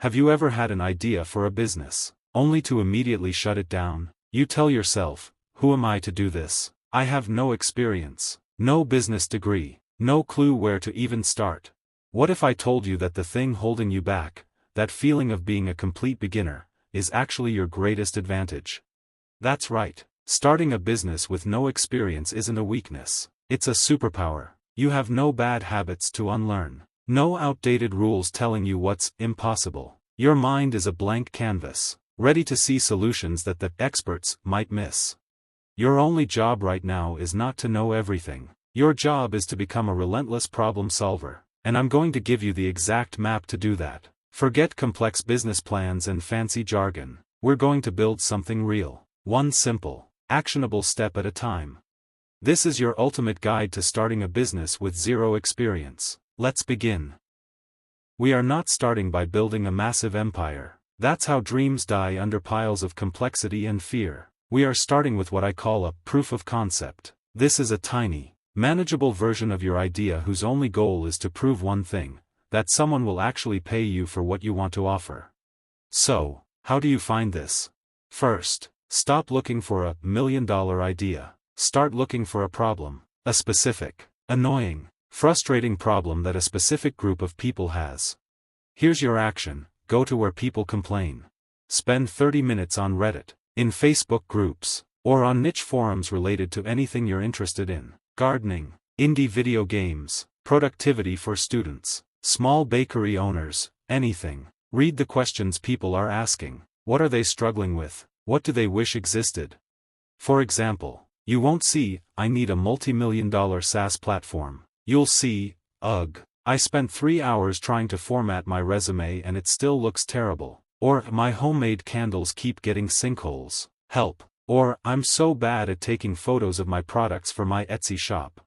Have you ever had an idea for a business, only to immediately shut it down? You tell yourself, who am I to do this? I have no experience, no business degree, no clue where to even start. What if I told you that the thing holding you back, that feeling of being a complete beginner, is actually your greatest advantage? That's right. Starting a business with no experience isn't a weakness. It's a superpower. You have no bad habits to unlearn. No outdated rules telling you what's impossible. Your mind is a blank canvas, ready to see solutions that the experts might miss. Your only job right now is not to know everything. Your job is to become a relentless problem solver, and I'm going to give you the exact map to do that. Forget complex business plans and fancy jargon. We're going to build something real. One simple, actionable step at a time. This is your ultimate guide to starting a business with zero experience. Let's begin. We are not starting by building a massive empire. That's how dreams die under piles of complexity and fear. We are starting with what I call a proof of concept. This is a tiny, manageable version of your idea whose only goal is to prove one thing, that someone will actually pay you for what you want to offer. So, how do you find this? First, stop looking for a million-dollar idea. Start looking for a problem, a specific, annoying, frustrating problem that a specific group of people has. Here's your action: go to where people complain. Spend 30 minutes on Reddit, in Facebook groups, or on niche forums related to anything you're interested in: gardening, indie video games, productivity for students, small bakery owners, anything. Read the questions people are asking. What are they struggling with? What do they wish existed? For example, you won't see, "I need a multi-million-dollar SaaS platform." You'll see, "Ugh, I spent 3 hours trying to format my resume and it still looks terrible." Or, "My homemade candles keep getting sinkholes. Help." Or, "I'm so bad at taking photos of my products for my Etsy shop."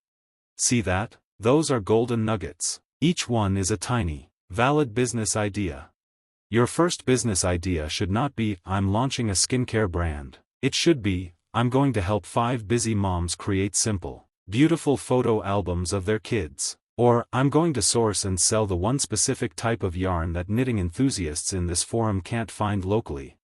See that? Those are golden nuggets. Each one is a tiny, valid business idea. Your first business idea should not be, "I'm launching a skincare brand." It should be, "I'm going to help 5 busy moms create simple, beautiful photo albums of their kids." Or, "I'm going to source and sell the one specific type of yarn that knitting enthusiasts in this forum can't find locally."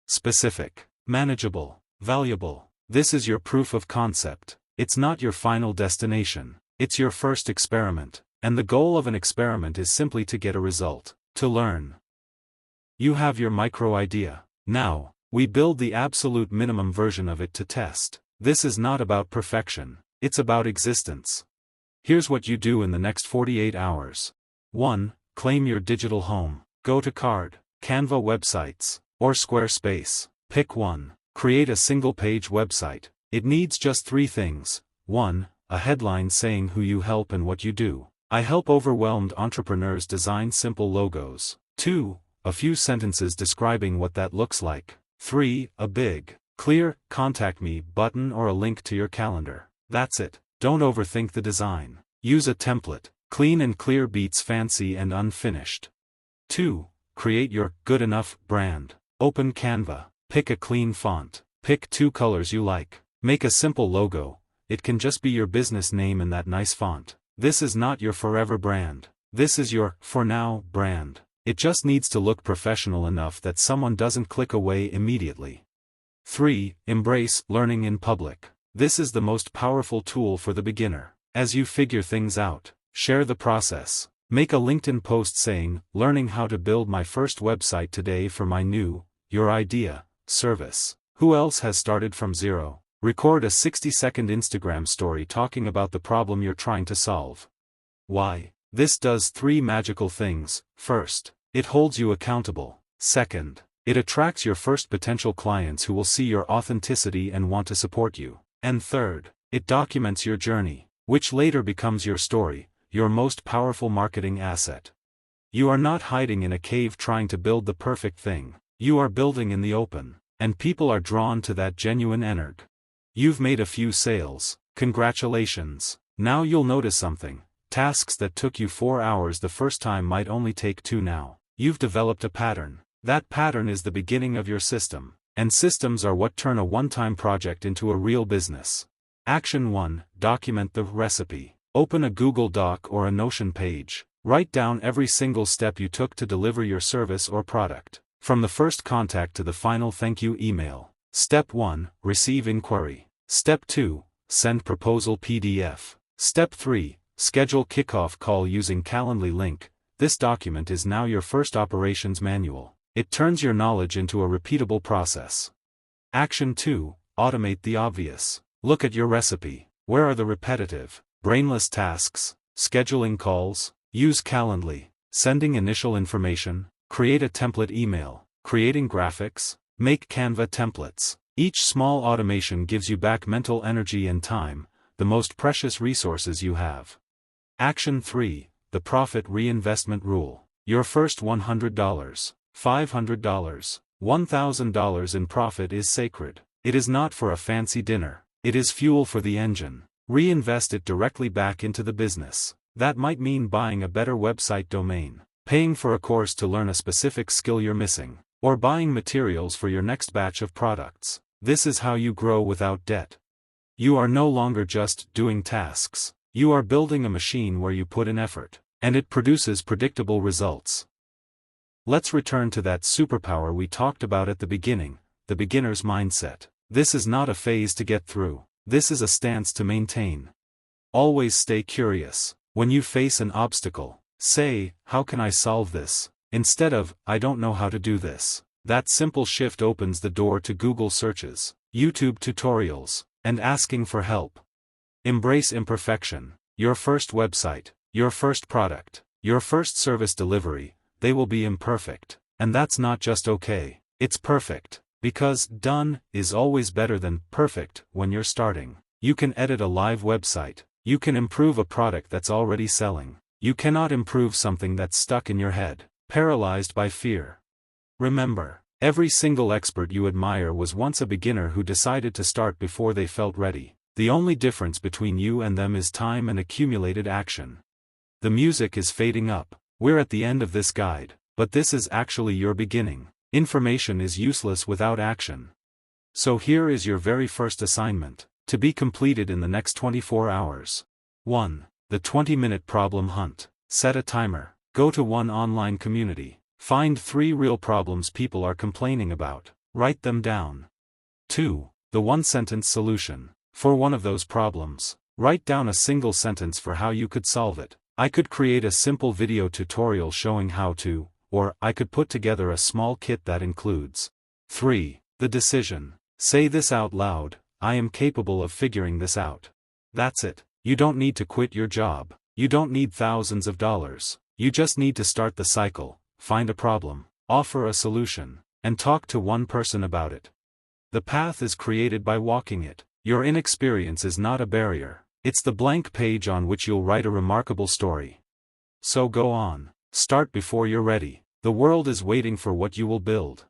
Specific, manageable, valuable. This is your proof of concept. It's not your final destination. It's your first experiment. And the goal of an experiment is simply to get a result, to learn. You have your micro idea. Now, we build the absolute minimum version of it to test. This is not about perfection. It's about existence. Here's what you do in the next 48 hours. 1. Claim your digital home. Go to Card, Canva websites, or Squarespace. Pick one. Create a single-page website. It needs just 3 things. 1. A headline saying who you help and what you do. I help overwhelmed entrepreneurs design simple logos. 2. A few sentences describing what that looks like. 3. A big, clear, "Contact me" button or a link to your calendar. That's it. Don't overthink the design. Use a template. Clean and clear beats fancy and unfinished. 2. Create your good enough brand. Open Canva. Pick a clean font. Pick 2 colors you like. Make a simple logo. It can just be your business name in that nice font. This is not your forever brand. This is your for now brand. It just needs to look professional enough that someone doesn't click away immediately. 3. Embrace learning in public. This is the most powerful tool for the beginner. As you figure things out, share the process. Make a LinkedIn post saying, "Learning how to build my first website today for my new," your idea, service. Who else has started from zero? Record a 60-second Instagram story talking about the problem you're trying to solve. Why? This does 3 magical things. First, it holds you accountable. Second, it attracts your first potential clients who will see your authenticity and want to support you. And third, it documents your journey, which later becomes your story, your most powerful marketing asset. You are not hiding in a cave trying to build the perfect thing. You are building in the open, and people are drawn to that genuine energy. You've made a few sales. Congratulations. Now you'll notice something. Tasks that took you 4 hours the first time might only take 2 now. You've developed a pattern. That pattern is the beginning of your system. And systems are what turn a one-time project into a real business. Action 1. Document the recipe. Open a Google Doc or a Notion page. Write down every single step you took to deliver your service or product, from the first contact to the final thank you email. Step 1, receive inquiry. Step 2, send proposal PDF. Step 3, schedule kickoff call using Calendly link. This document is now your first operations manual. It turns your knowledge into a repeatable process. Action 2, automate the obvious. Look at your recipe. Where are the repetitive, brainless tasks? Scheduling calls, use Calendly, sending initial information, create a template email, creating graphics, make Canva templates. Each small automation gives you back mental energy and time, the most precious resources you have. Action 3, the profit reinvestment rule. Your first $100, $500, $1,000 in profit is sacred. It is not for a fancy dinner. It is fuel for the engine. Reinvest it directly back into the business. That might mean buying a better website domain, paying for a course to learn a specific skill you're missing, or buying materials for your next batch of products. This is how you grow without debt. You are no longer just doing tasks. You are building a machine where you put in effort, and it produces predictable results. Let's return to that superpower we talked about at the beginning, the beginner's mindset. This is not a phase to get through. This is a stance to maintain. Always stay curious. When you face an obstacle, say, how can I solve this? Instead of, I don't know how to do this. That simple shift opens the door to Google searches, YouTube tutorials, and asking for help. Embrace imperfection. Your first website, your first product, your first service delivery, they will be imperfect. And that's not just okay, it's perfect. Because done is always better than perfect when you're starting. You can edit a live website. You can improve a product that's already selling. You cannot improve something that's stuck in your head, paralyzed by fear. Remember, every single expert you admire was once a beginner who decided to start before they felt ready. The only difference between you and them is time and accumulated action. The music is fading up. We're at the end of this guide, but this is actually your beginning. Information is useless without action. So here is your very first assignment, to be completed in the next 24 hours. 1. The 20-minute problem hunt. Set a timer. Go to one online community. Find 3 real problems people are complaining about. Write them down. 2. The one-sentence solution. For one of those problems, write down a single sentence for how you could solve it. I could create a simple video tutorial showing how to, or I could put together a small kit that includes. 3. The decision. Say this out loud, I am capable of figuring this out. That's it. You don't need to quit your job. You don't need thousands of dollars. You just need to start the cycle, find a problem, offer a solution, and talk to one person about it. The path is created by walking it. Your inexperience is not a barrier. It's the blank page on which you'll write a remarkable story. So go on. Start before you're ready. The world is waiting for what you will build.